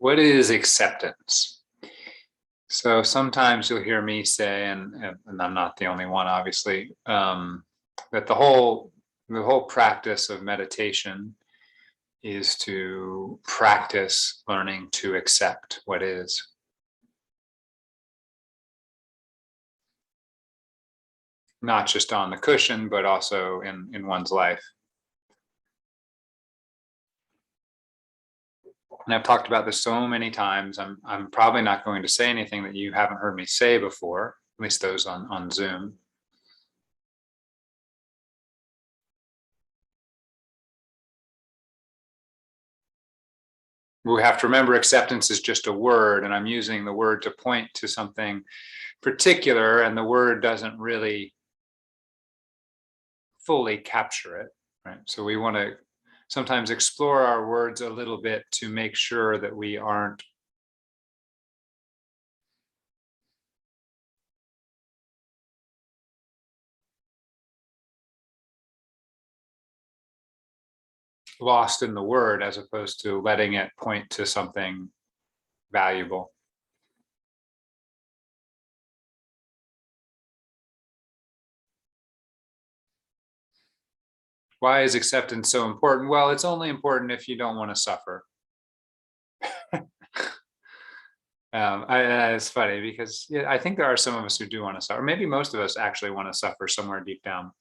What is acceptance? So sometimes you'll hear me say, and I'm not the only one, obviously, that the whole practice of meditation is to practice learning to accept what is. Not just on the cushion, but also in one's life. And I've talked about this so many times. I'm probably not going to say anything that you haven't heard me say before, at least those on Zoom. We have to remember acceptance is just a word, and I'm using the word to point to something particular, and the word doesn't really fully capture it, right? So we want to sometimes explore our words a little bit to make sure that we aren't lost in the word as opposed to letting it point to something valuable. Why is acceptance so important? Well, it's only important if you don't want to suffer. It's funny because I think there are some of us who do want to suffer. Maybe most of us actually want to suffer somewhere deep down,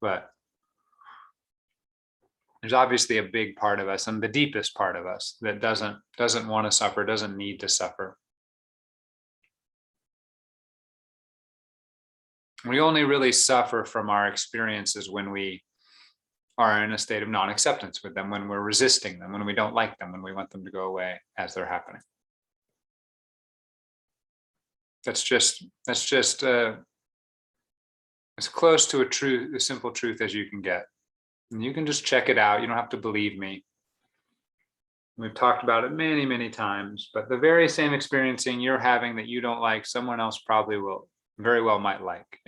but there's obviously a big part of us, and the deepest part of us, that doesn't want to suffer, doesn't need to suffer. We only really suffer from our experiences when we are in a state of non-acceptance with them, when we're resisting them, when we don't like them, when we want them to go away as they're happening. That's just as close to a simple truth as you can get. And you can just check it out. You don't have to believe me. We've talked about it many, many times, but the very same experiencing you're having that you don't like, someone else probably will very well might like,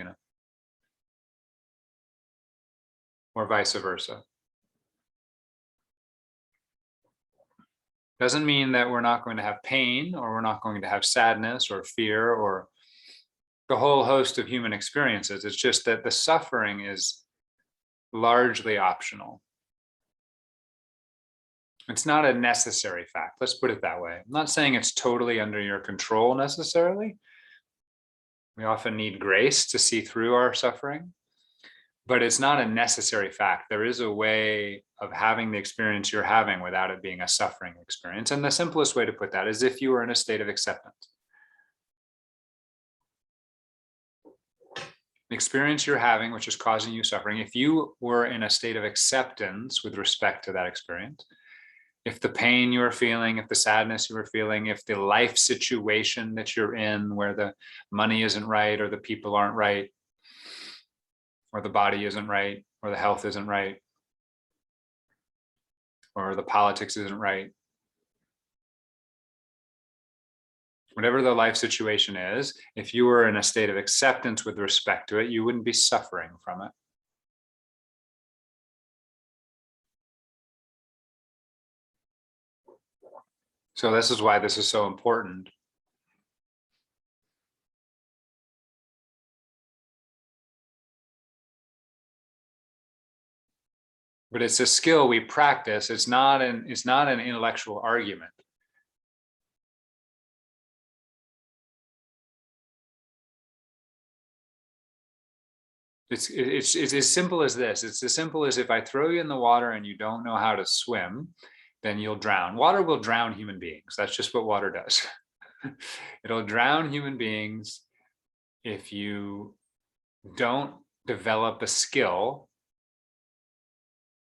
or vice versa. Doesn't mean that we're not going to have pain, or we're not going to have sadness or fear or the whole host of human experiences. It's just that the suffering is largely optional. It's not a necessary fact. Let's put it that way. I'm not saying it's totally under your control necessarily. We often need grace to see through our suffering, but it's not a necessary fact. There is a way of having the experience you're having without it being a suffering experience. And the simplest way to put that is if you were in a state of acceptance. The experience you're having, which is causing you suffering, if you were in a state of acceptance with respect to that experience, if the pain you are feeling, if the sadness you are feeling, if the life situation that you're in where the money isn't right, or the people aren't right, or the body isn't right, or the health isn't right, or the politics isn't right, whatever the life situation is, if you were in a state of acceptance with respect to it, you wouldn't be suffering from it. So this is why this is so important. But it's a skill we practice. It's not an intellectual argument. It's as simple as this. It's as simple as if I throw you in the water and you don't know how to swim, then you'll drown. Water will drown human beings. That's just what water does. It'll drown human beings if you don't develop a skill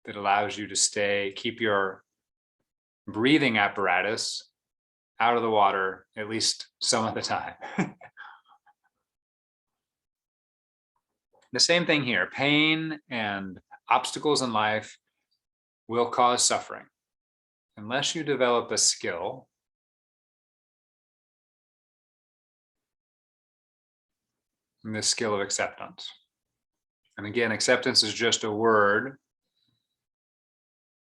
that allows you to keep your breathing apparatus out of the water, at least some of the time. The same thing here. Pain and obstacles in life will cause suffering. Unless you develop a skill in this skill of acceptance. And again, acceptance is just a word.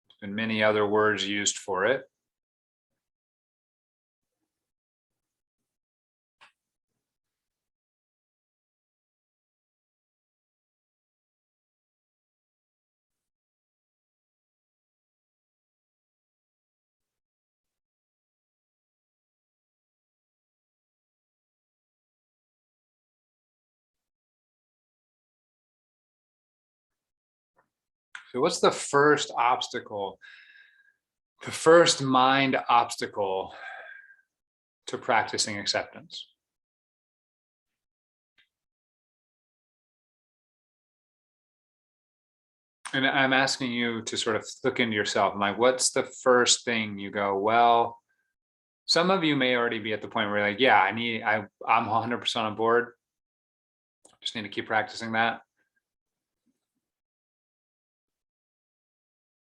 There's been many other words used for it. So what's the first obstacle, the first mind obstacle to practicing acceptance? And I'm asking you to sort of look into yourself. I'm like, what's the first thing you go, well, some of you may already be at the point where you're like, yeah, I'm 100% on board. Just need to keep practicing that.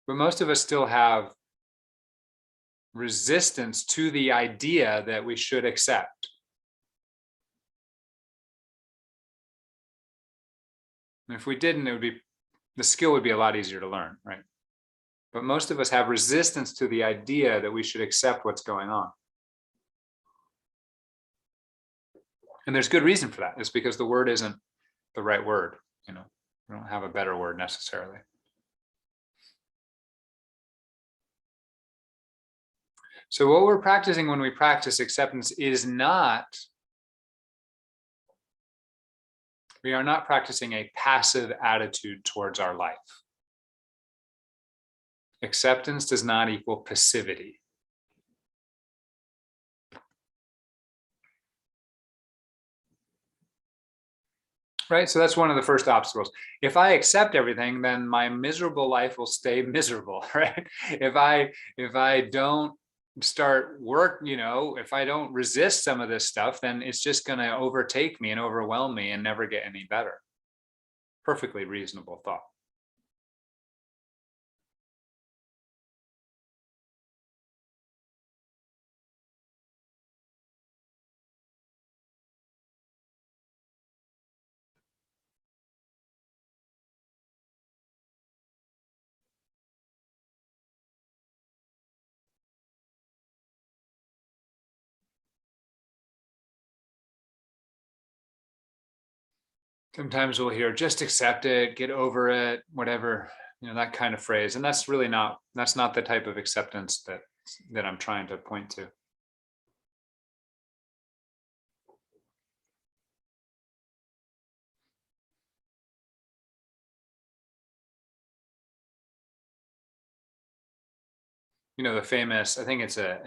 But most of us still have resistance to the idea that we should accept. And if we didn't, the skill would be a lot easier to learn, right? But most of us have resistance to the idea that we should accept what's going on. And there's good reason for that. It's because the word isn't the right word. We don't have a better word necessarily. So what we're practicing when we practice acceptance is we are not practicing a passive attitude towards our life. Acceptance does not equal passivity. Right? So that's one of the first obstacles. If I accept everything, then my miserable life will stay miserable, right? If I don't start work, if I don't resist some of this stuff, then it's just going to overtake me and overwhelm me and never get any better. Perfectly reasonable thought. Sometimes we'll hear, just accept it, get over it, whatever, that kind of phrase. And that's not the type of acceptance that I'm trying to point to. The famous, I think it's a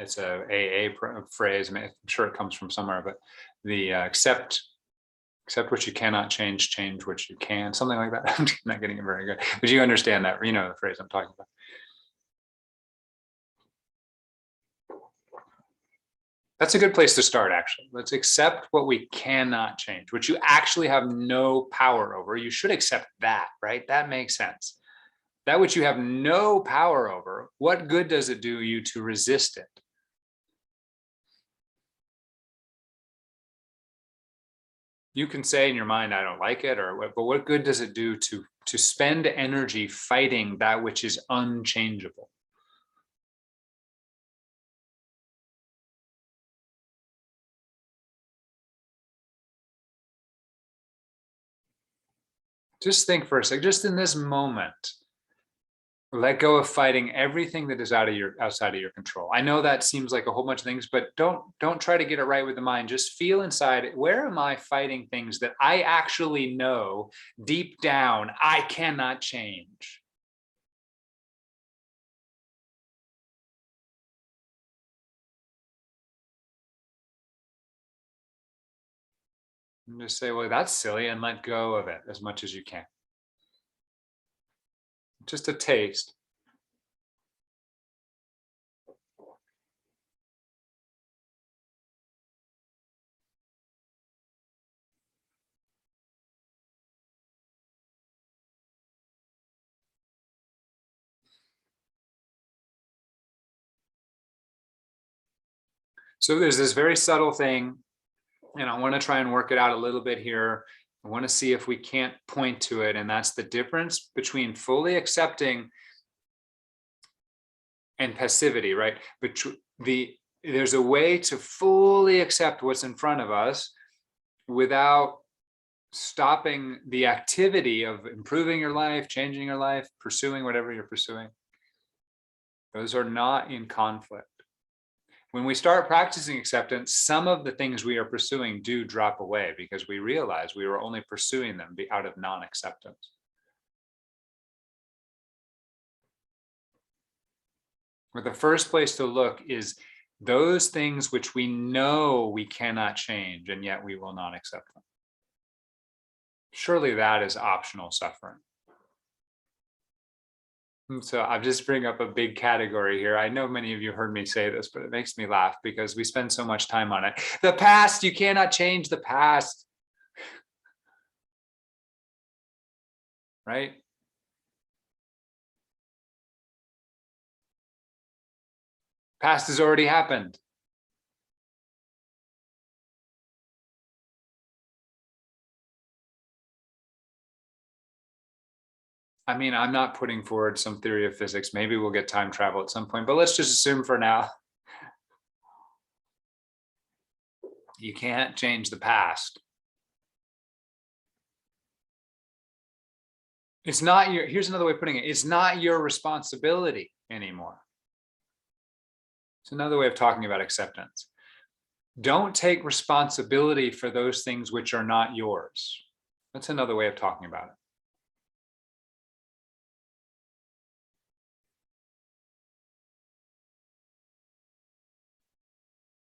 AA phrase. I'm sure it comes from somewhere, but the accept what you cannot change what you can, something like that. I'm not getting it very good, but you understand that, the phrase I'm talking about. That's a good place to start, actually. Let's accept what we cannot change, what you actually have no power over. You should accept that, right? That makes sense. That which you have no power over, what good does it do you to resist it? You can say in your mind, I don't like it, but what good does it do to spend energy fighting that which is unchangeable? Just think for a second, just in this moment, let go of fighting everything that is outside of your control. I know that seems like a whole bunch of things, but don't try to get it right with the mind. Just feel inside, where am I fighting things that I actually know deep down I cannot change? And just say, well, that's silly, and let go of it as much as you can. Just a taste. So there's this very subtle thing, and I want to try and work it out a little bit here. I want to see if we can't point to it, and that's the difference between fully accepting and passivity, right? But there's a way to fully accept what's in front of us without stopping the activity of improving your life, changing your life, pursuing whatever you're pursuing. Those are not in conflict. When we start practicing acceptance, some of the things we are pursuing do drop away because we realize we were only pursuing them out of non-acceptance. But the first place to look is those things which we know we cannot change, and yet we will not accept them. Surely that is optional suffering. And so I'll just bring up a big category here. I know many of you heard me say this, but it makes me laugh because we spend so much time on it. The past, you cannot change the past. Right? Past has already happened. I mean, I'm not putting forward some theory of physics. Maybe we'll get time travel at some point, but let's just assume for now, you can't change the past. It's not your, here's another way of putting it, it's not your responsibility anymore. It's another way of talking about acceptance. Don't take responsibility for those things which are not yours. That's another way of talking about it.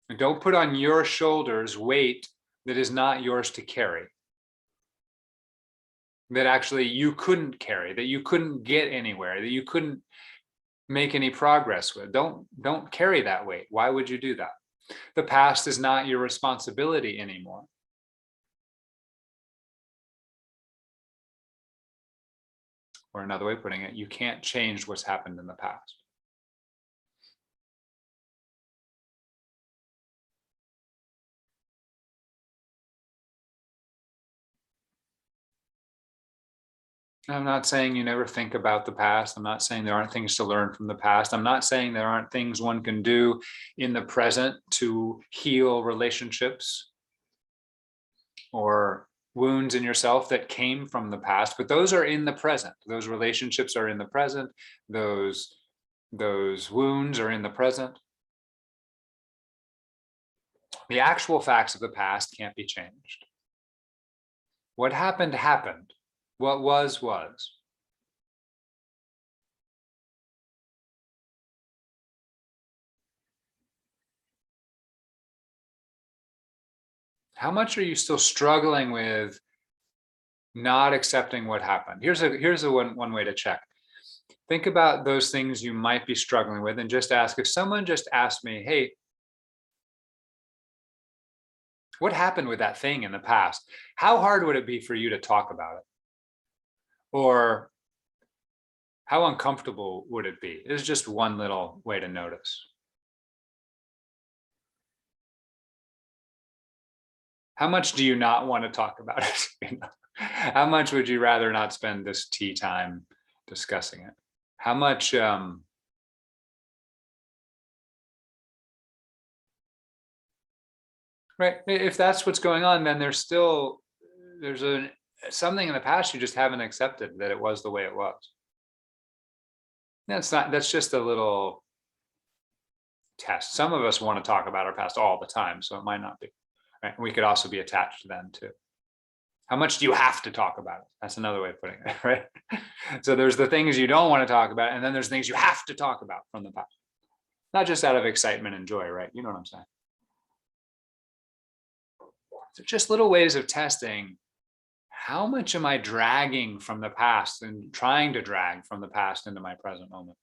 And don't put on your shoulders weight that is not yours to carry, that actually you couldn't carry, that you couldn't get anywhere, that you couldn't make any progress with. Don't carry that weight. Why would you do that? The past is not your responsibility anymore. Or another way of putting it, you can't change what's happened in the past. I'm not saying you never think about the past. I'm not saying there aren't things to learn from the past. I'm not saying there aren't things one can do in the present to heal relationships or wounds in yourself that came from the past, but those are in the present. Those relationships are in the present. Those wounds are in the present. The actual facts of the past can't be changed. What happened, happened. What was, was. How much are you still struggling with not accepting what happened? Here's a one way to check. Think about those things you might be struggling with and just ask, if someone just asked me, hey, what happened with that thing in the past? How hard would it be for you to talk about it? Or how uncomfortable would it be? It's just one little way to notice. How much do you not want to talk about it? How much would you rather not spend this tea time discussing it? How much right, if that's what's going on, then there's something in the past you just haven't accepted, that it was the way it was. That's just a little test. Some of us want to talk about our past all the time, so it might not be. Right? We could also be attached to them too. How much do you have to talk about it? That's another way of putting it, right? So there's the things you don't want to talk about, and then there's things you have to talk about from the past. Not just out of excitement and joy, right? You know what I'm saying? So just little ways of testing, how much am I dragging from the past and trying to drag from the past into my present moment?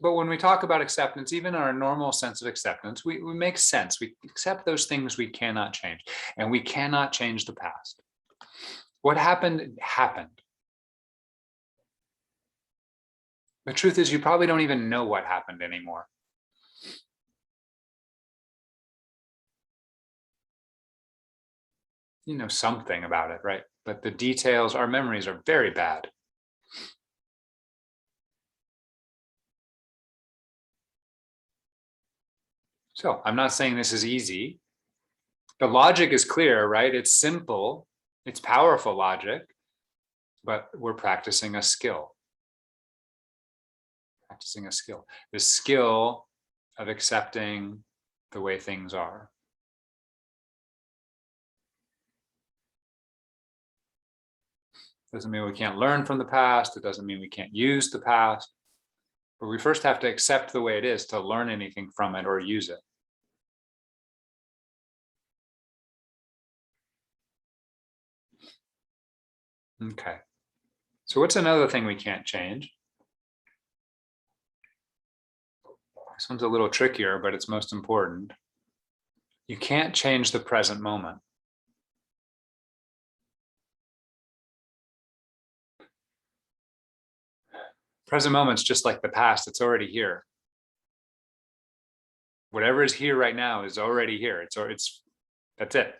But when we talk about acceptance, even our normal sense of acceptance, we make sense. We accept those things we cannot change, and we cannot change the past. What happened, happened. The truth is, you probably don't even know what happened anymore. You know something about it, right? But the details, our memories are very bad. So I'm not saying this is easy. The logic is clear, right? It's simple, it's powerful logic, but we're practicing a skill. Practicing a skill. The skill of accepting the way things are. Doesn't mean we can't learn from the past. It doesn't mean we can't use the past. But we first have to accept the way it is to learn anything from it or use it. Okay. So what's another thing we can't change? This one's a little trickier, but it's most important. You can't change the present moment. Present moment's just like the past. It's already here. Whatever is here right now is already here. That's it.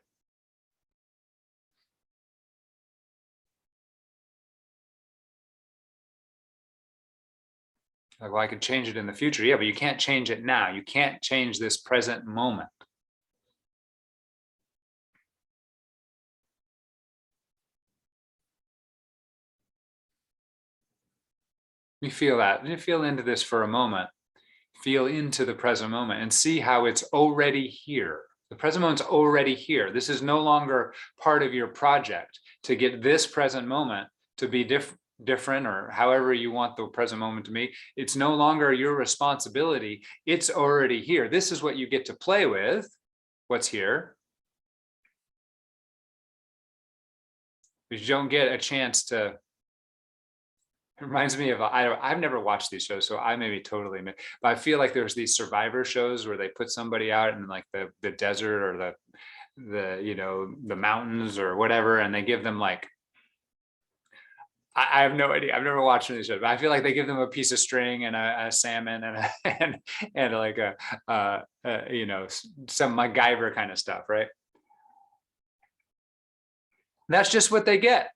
Like, well, I could change it in the future. Yeah, but you can't change it now. You can't change this present moment. You feel that. You feel into this for a moment. Feel into the present moment and see how it's already here. The present moment's already here. This is no longer part of your project to get this present moment to be different or however you want the present moment to be. It's no longer your responsibility. It's already here. This is what you get to play with, what's here. But you don't get a chance to. It reminds me of, I've never watched these shows, so I may be totally, but I feel like there's these survivor shows where they put somebody out in like the desert or the mountains or whatever, and they give them like, I have no idea. I've never watched any shows, but I feel like they give them a piece of string and a salmon and like some MacGyver kind of stuff, right? That's just what they get.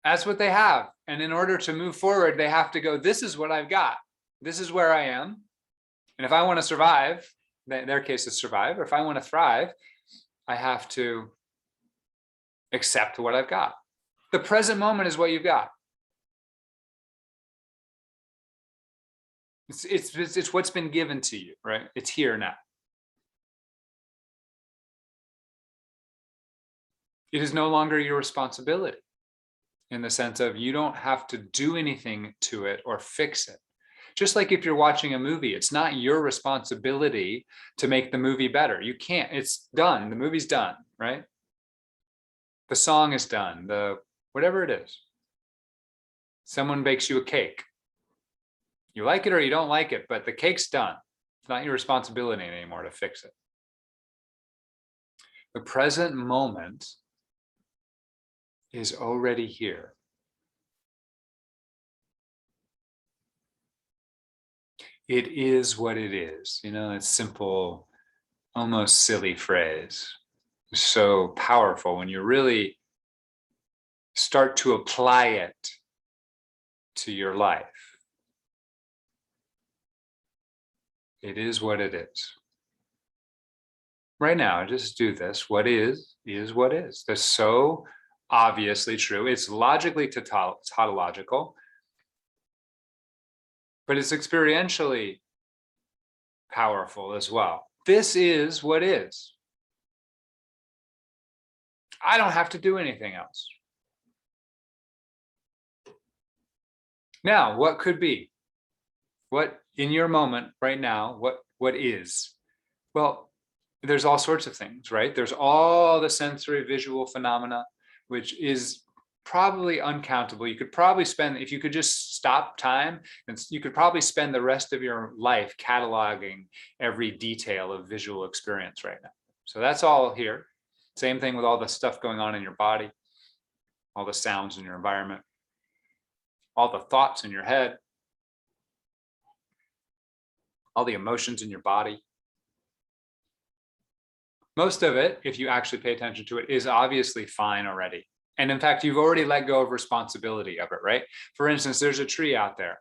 That's what they have. And in order to move forward, they have to go, this is what I've got. This is where I am. And if I want to survive, in their case is survive, or if I want to thrive, I have to accept what I've got. The present moment is what you've got. It's what's been given to you, right? It's here now. It is no longer your responsibility, in the sense of you don't have to do anything to it or fix it. Just like if you're watching a movie, it's not your responsibility to make the movie better. You can't, it's done. The movie's done, right? The song is done, whatever it is. Someone bakes you a cake. You like it or you don't like it, but the cake's done. It's not your responsibility anymore to fix it. The present moment is already here. It is what it is. It's simple, almost silly phrase. So powerful when you really start to apply it to your life. It is what it is. Right now, just do this. What is what is. That's so obviously true. It's logically tautological, but it's experientially powerful as well. This is what is. I don't have to do anything else. Now, what could be? What in your moment right now, what is? Well, there's all sorts of things, right? There's all the sensory visual phenomena, which is probably uncountable. You could probably spend, if you could just stop time, and you could probably spend the rest of your life cataloging every detail of visual experience right now. So that's all here. Same thing with all the stuff going on in your body, all the sounds in your environment, all the thoughts in your head, all the emotions in your body. Most of it, if you actually pay attention to it, is obviously fine already. And in fact, you've already let go of responsibility of it, right? For instance, there's a tree out there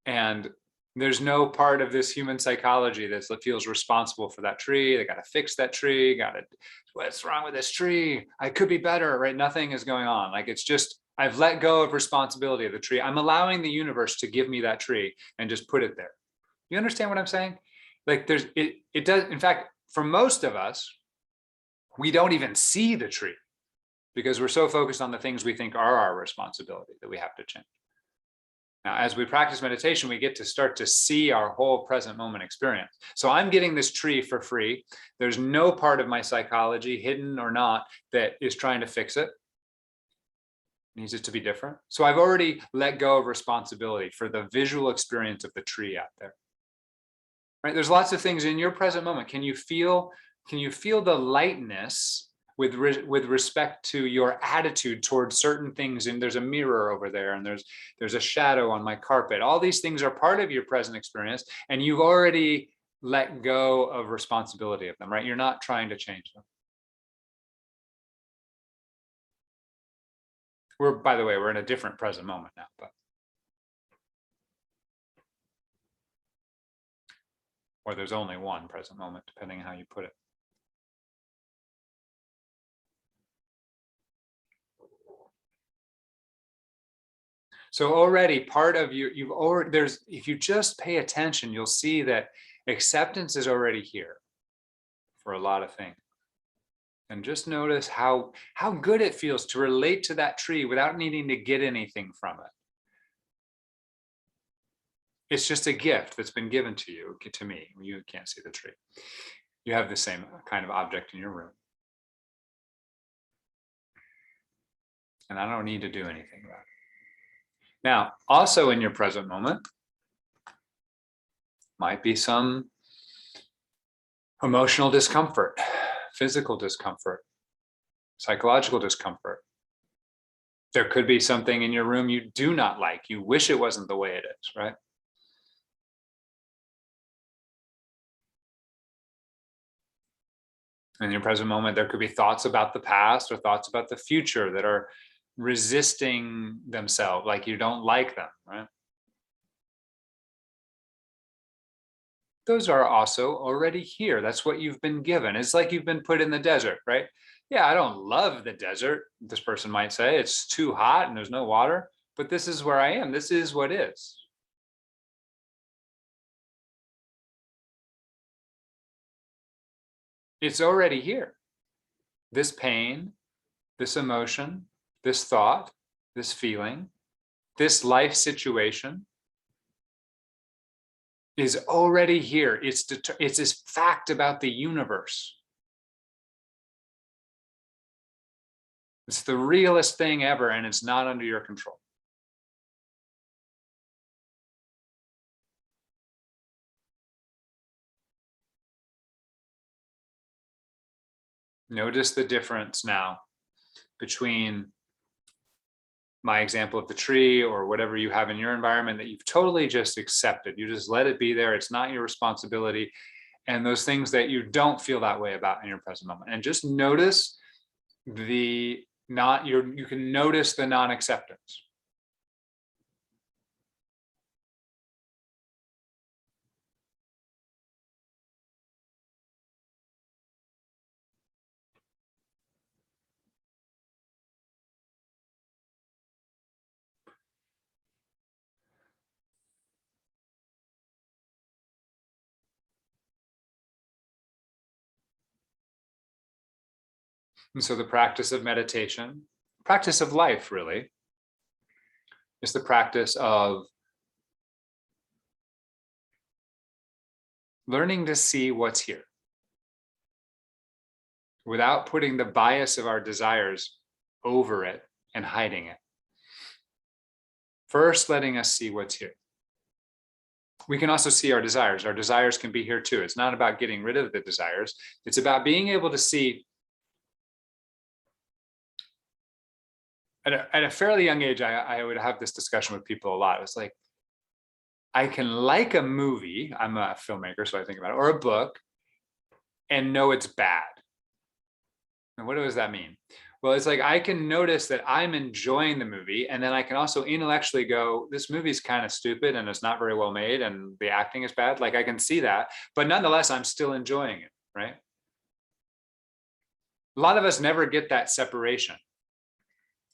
and there's no part of this human psychology that feels responsible for that tree. They got to fix that tree, what's wrong with this tree? I could be better, right? Nothing is going on. Like, it's just, I've let go of responsibility of the tree. I'm allowing the universe to give me that tree and just put it there. You understand what I'm saying? Like, it does, in fact, for most of us, we don't even see the tree. because we're so focused on the things we think are our responsibility that we have to change. Now, as we practice meditation, we get to start to see our whole present moment experience. So I'm getting this tree for free. There's no part of my psychology, hidden or not, that is trying to fix it. It needs it to be different. So I've already let go of responsibility for the visual experience of the tree out there. Right? There's lots of things in your present moment. Can you feel the lightness with respect to your attitude towards certain things? And there's a mirror over there, and there's a shadow on my carpet. All these things are part of your present experience, and you've already let go of responsibility of them, right? You're not trying to change them. By the way, we're in a different present moment now, but or there's only one present moment, depending on how you put it. So already part of if you just pay attention, you'll see that acceptance is already here for a lot of things. And just notice how good it feels to relate to that tree without needing to get anything from it. It's just a gift that's been given to you, to me. You can't see the tree. You have the same kind of object in your room. And I don't need to do anything about it. Now, also in your present moment, might be some emotional discomfort, physical discomfort, psychological discomfort. There could be something in your room you do not like. You wish it wasn't the way it is, right? In your present moment, there could be thoughts about the past or thoughts about the future that are resisting themselves, like you don't like them, right? Those are also already here. That's what you've been given. It's like you've been put in the desert, right? Yeah, I don't love the desert, this person might say. It's too hot and there's no water, but this is where I am. This is what is. It's already here. This pain, this emotion, this thought, this feeling, this life situation is already here. It's this fact about the universe. It's the realest thing ever, and it's not under your control. Notice the difference now between my example of the tree or whatever you have in your environment that you've totally just accepted. You just let it be there. It's not your responsibility. And those things that you don't feel that way about in your present moment. And just notice you can notice the non-acceptance. And so the practice of meditation, practice of life really, is the practice of learning to see what's here without putting the bias of our desires over it and hiding it. First, letting us see what's here. We can also see our desires. Our desires can be here too. It's not about getting rid of the desires. It's about being able to see. At a fairly young age, I would have this discussion with people a lot. It's like, I can like a movie, I'm a filmmaker, so I think about it, or a book, and know it's bad. And what does that mean? Well, it's like I can notice that I'm enjoying the movie, and then I can also intellectually go, this movie's kind of stupid and it's not very well made and the acting is bad. Like I can see that, but nonetheless, I'm still enjoying it, right? A lot of us never get that separation.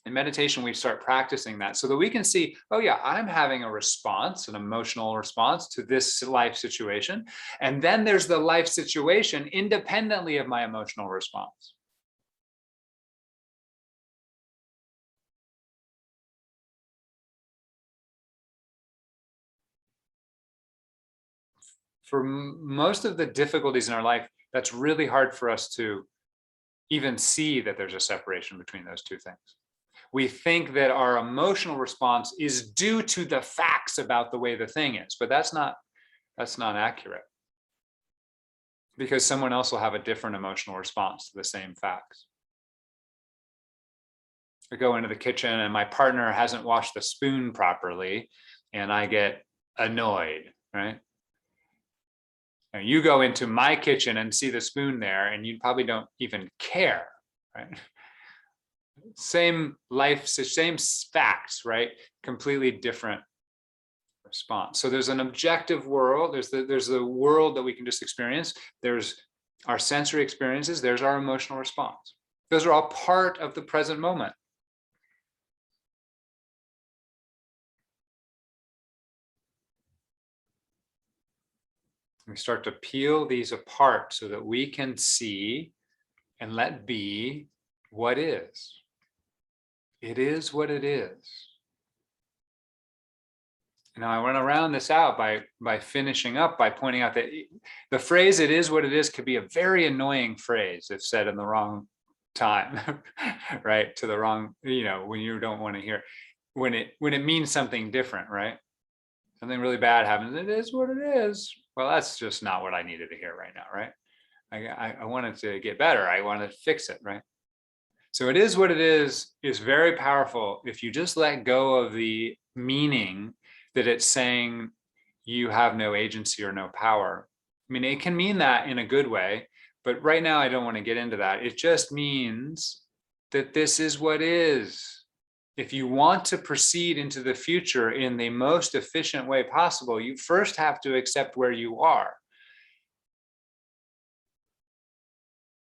In meditation, we start practicing that so that we can see, oh yeah, I'm having a response, an emotional response to this life situation. And then there's the life situation independently of my emotional response. for most of the difficulties in our life, that's really hard for us to even see that there's a separation between those two things. We think that our emotional response is due to the facts about the way the thing is, but that's not accurate, because someone else will have a different emotional response to the same facts. I go into the kitchen and my partner hasn't washed the spoon properly and I get annoyed, right? Now you go into my kitchen and see the spoon there and you probably don't even care, right? Same life, same facts, right? Completely different response. So there's an objective world. There's the world that we can just experience. There's our sensory experiences. There's our emotional response. Those are all part of the present moment. We start to peel these apart so that we can see and let be what is. It is what it is. Now I want to round this out by finishing up by pointing out that the phrase "it is what it is" could be a very annoying phrase if said in the wrong time, right? To the wrong, when you don't want to hear, when it means something different, right? Something really bad happens. It is what it is. Well, that's just not what I needed to hear right now, right? I wanted to get better. I wanted to fix it, right? So it is what it is very powerful if you just let go of the meaning that it's saying you have no agency or no power. I mean, it can mean that in a good way, but right now I don't want to get into that. It just means that this is what is. If you want to proceed into the future in the most efficient way possible, you first have to accept where you are.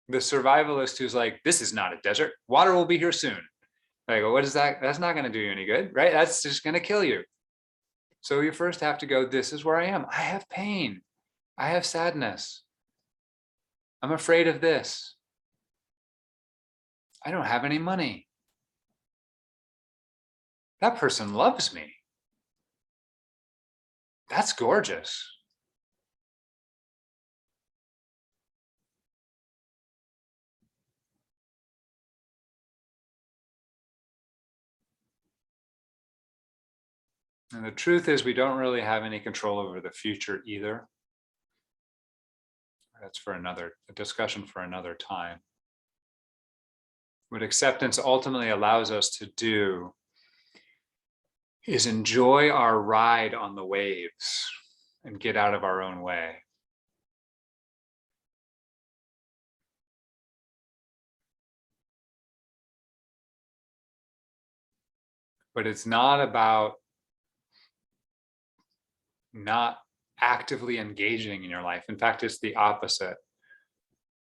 The survivalist who's like, this is not a desert, water will be here soon. I go, what is that? That's not going to do you any good, right? That's just going to kill you. So you first have to go, this is where I am. I have pain. I have sadness. I'm afraid of this. I don't have any money. That person loves me. That's gorgeous. And the truth is, we don't really have any control over the future either. That's for a discussion for another time. What acceptance ultimately allows us to do is enjoy our ride on the waves and get out of our own way. But it's not about not actively engaging in your life. In fact, it's the opposite.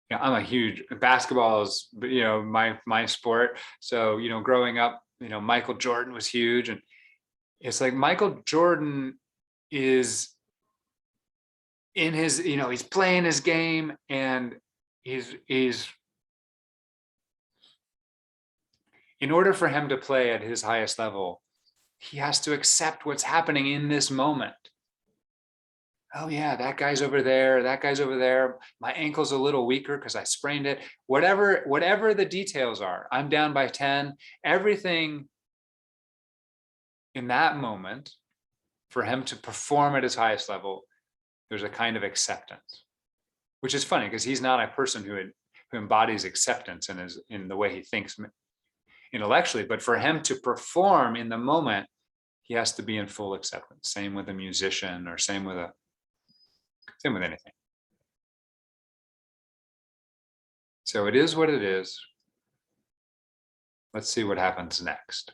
I'm a huge basketball is, my sport. So, growing up, Michael Jordan was huge. And it's like Michael Jordan is in his, he's playing his game and he's in order for him to play at his highest level, he has to accept what's happening in this moment. Oh yeah, that guy's over there, that guy's over there. My ankle's a little weaker because I sprained it. Whatever the details are, I'm down by 10. Everything in that moment, for him to perform at his highest level, there's a kind of acceptance, which is funny because he's not a person who embodies acceptance in the way he thinks intellectually, but for him to perform in the moment, he has to be in full acceptance. Same with a musician, or same with anything. So it is what it is. Let's see what happens next.